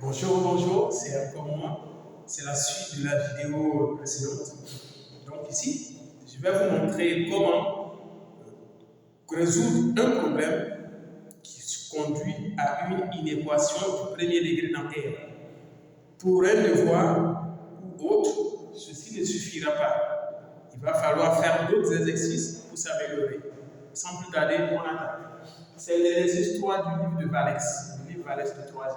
Bonjour, c'est encore moi. C'est la suite de la vidéo précédente. Donc ici, je vais vous montrer comment résoudre un problème qui conduit à une inéquation du premier degré en R. Pour un devoir ou autre, ceci ne suffira pas. Il va falloir faire d'autres exercices pour s'améliorer. Sans plus tarder, on attaque. C'est l'exercice 3 du livre de Valex, du livre Valex de 3e.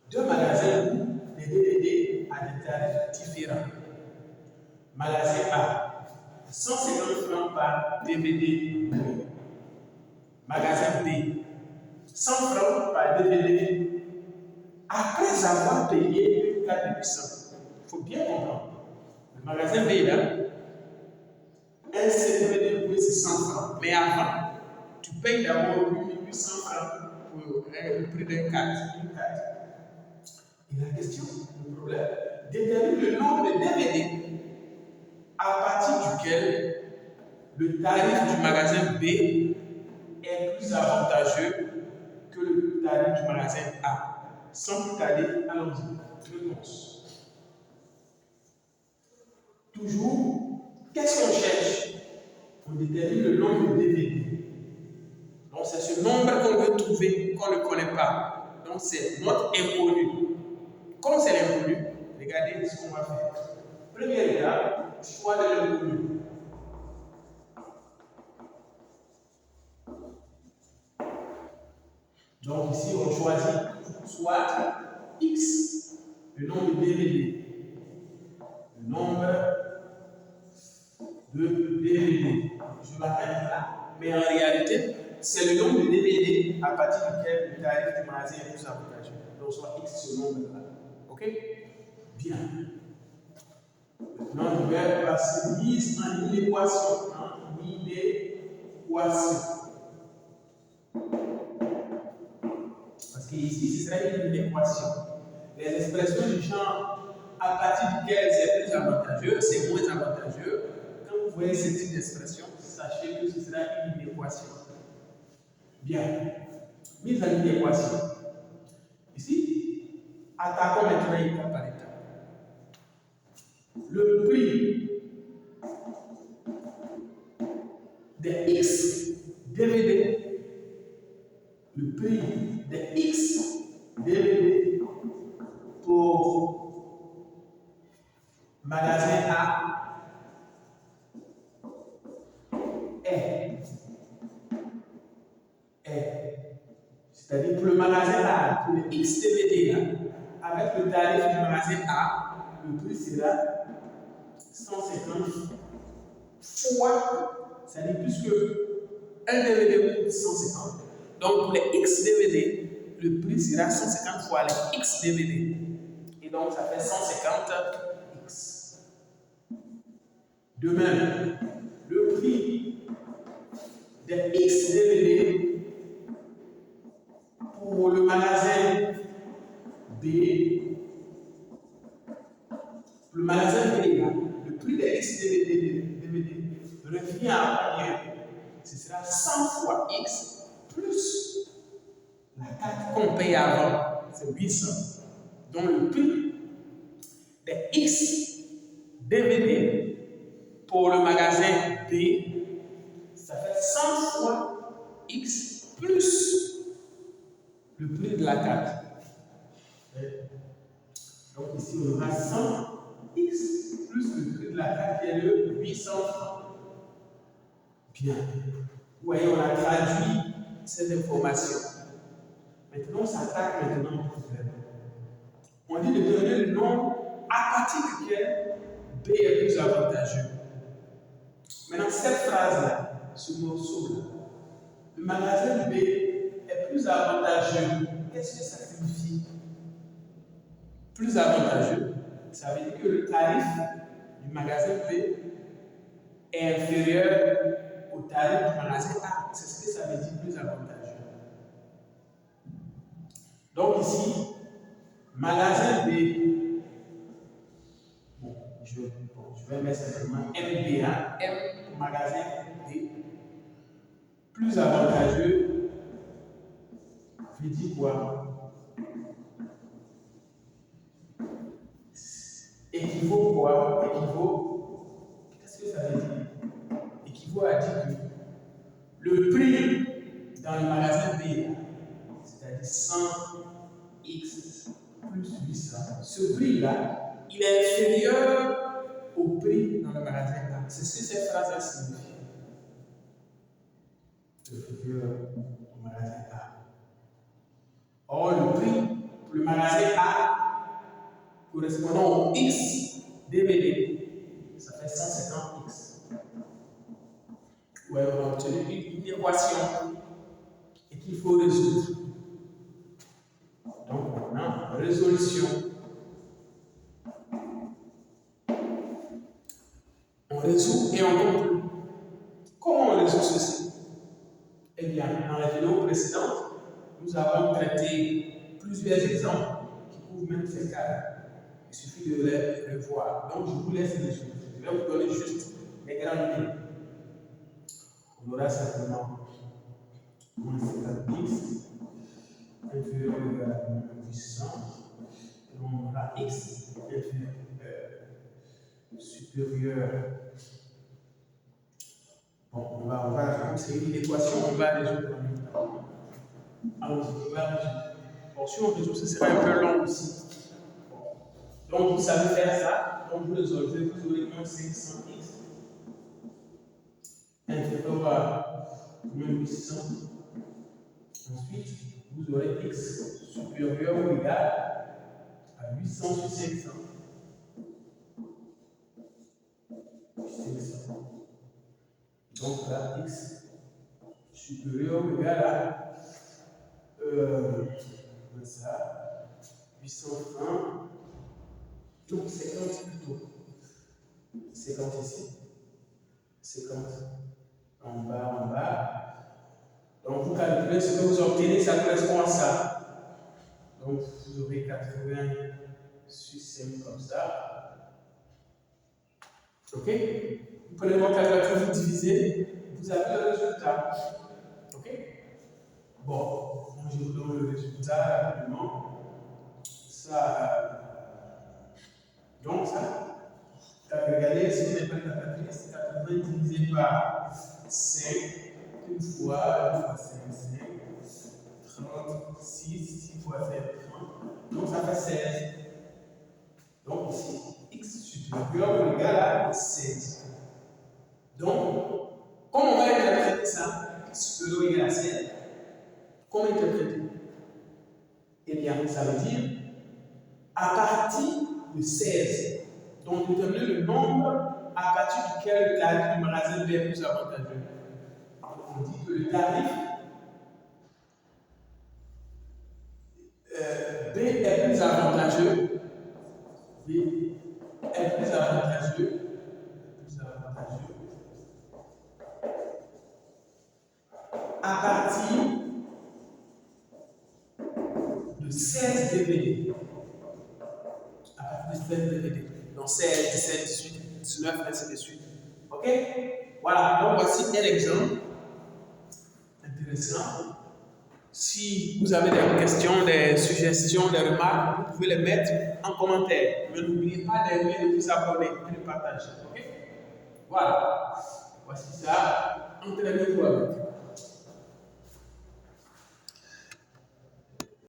Deux magasins louent des DVD à des tarifs différents. Magasin A, 150 francs par DVD. Magasin B, 100 francs par DVD. Après avoir payé une carte de puissance, il faut bien comprendre. Le magasin B, là, un DVD loué, c'est 100 francs. Mais avant, tu payes d'abord 1800 francs pour le prix d'une carte. Et la question, le problème, détermine le nombre de DVD à partir duquel le tarif du magasin B est plus avantageux que le tarif du magasin A. Sans plus tarder, allons-y. Réponse. Toujours, qu'est-ce qu'on cherche? On détermine le nombre de DVD. Donc c'est ce nombre qu'on veut trouver, qu'on ne connaît pas. Donc c'est notre inconnu. Comme c'est l'inconnu, regardez ce qu'on va faire. Première étape, choix de l'inconnu. Donc ici, on choisit soit X, le nombre de DVD. Le nombre de DVD. Je m'appelle là, mais en réalité, c'est le nombre de DVD à partir duquel le tarif du magasin est plus avantageux. Donc soit X ce nombre-là. Ok? Bien. Maintenant, je vais passer mise en inéquation. Inéquation. Parce qu'ici, ce serait une inéquation. Les expressions du genre à partir duquel c'est plus avantageux, c'est moins avantageux. Quand vous voyez ce type d'expression, sachez que ce sera une inéquation. Bien. Mise en inéquation. Ici, attaquons maintenant étape par étape. Le prix des X DVD, le prix des X DVD pour magasin A est. C'est-à-dire pour le magasin A, pour le X DVD, là, avec le tarif du magasin A, le prix sera 150 fois, c'est-à-dire plus que un DVD coûte 150. Donc pour les X DVD, le prix sera 150 fois les X DVD. Et donc ça fait 150 X. De même, le prix des X DVD pour le magasin B, le magasin B, le prix des X DVD revient à combien? Ce sera 100 fois X plus la carte qu'on paye avant, c'est 800. Donc le prix des X DVD pour le magasin B, ça fait 100 fois X plus le prix de la carte. Donc ici on aura 100 X plus le prix de la carte qui est de 800 francs. Bien. Vous voyez, on a traduit cette information. Maintenant, on s'attaque maintenant au problème. On dit de donner le nombre à partir duquel B est plus avantageux. Maintenant, cette phrase-là, ce morceau-là, le magasin B est plus avantageux. Qu'est-ce que ça signifie? Plus avantageux, ça veut dire que le tarif du magasin B est inférieur au tarif du magasin A. C'est ce que ça veut dire, plus avantageux. Donc ici, magasin B, je vais mettre simplement MBA, M pour magasin B, plus avantageux, je dis quoi? équivaut quoi? Qu'est-ce que ça veut dire? Équivaut à dire que le prix dans le magasin B, c'est-à-dire 100x plus 800, ce prix-là, il est inférieur au prix dans le magasin A. C'est ce que cette phrase signifie. Inférieur au magasin A. Or, le prix pour le magasin A correspondant au X DVD, ça fait 150X. Ouais, on a obtenu une équation et qu'il faut résoudre. Donc, maintenant, résolution. On résout et on conclut. Comment on résout ceci? Eh bien, dans la vidéo précédente, nous avons traité plusieurs exemples qui couvrent même ces cas. Il suffit de les revoir. Donc, je vous laisse résoudre. Je vais vous donner juste les grandes lignes. On aura simplement moins 50x inférieur ou égal à moins 800. Et on aura x supérieur. Bon, on va c'est une équation, on va résoudre en même temps. Alors, on va résoudre. Bon, si on résout, ce sera un peu long aussi. Bon. Donc, vous savez faire ça. Donc, vous résolvez, vous aurez moins 500x inférieur à moins 800. Ensuite, vous aurez x supérieur ou égal à 800 sur 500. 500. Donc là, x supérieur ou égal à ça, 801. Donc 50 plutôt. 50 ici. 50 en bas. Donc vous calculez ce que vous obtenez, ça correspond à ça. Donc vous aurez 80 sur 5 comme ça. Ok? Vous prenez votre calculateur, vous divisez, vous avez le résultat. Ok? Bon, je vous donne le résultat rapidement. Ça. Donc ça, regardez, si vous n'avez pas de calculatrice, 80 divisé par 5, une fois 5, 36, 6 fois 7, 30. Donc ça fait 16. Donc ici, x supérieur ou égal à 16. Donc, comment on va interpréter ça? X supérieur ou égal à 16. Comment interpréter? Eh bien, ça veut dire à partir de 16. Donc, déterminer le nombre à partir duquel le tarif du magasin B est plus avantageux. On dit que le tarif B est plus avantageux. B est plus avantageux. À partir de 16 DVD. À partir de 16 DVD. Donc 16, 17, 18, 19, ainsi de suite. Ok? Voilà, donc voici un exemple intéressant. Si vous avez des questions, des suggestions, des remarques, vous pouvez les mettre en commentaire. Mais n'oubliez pas d'aimer, de vous abonner et de partager. Ok? Voilà. Voici ça. Entraînez-vous avec.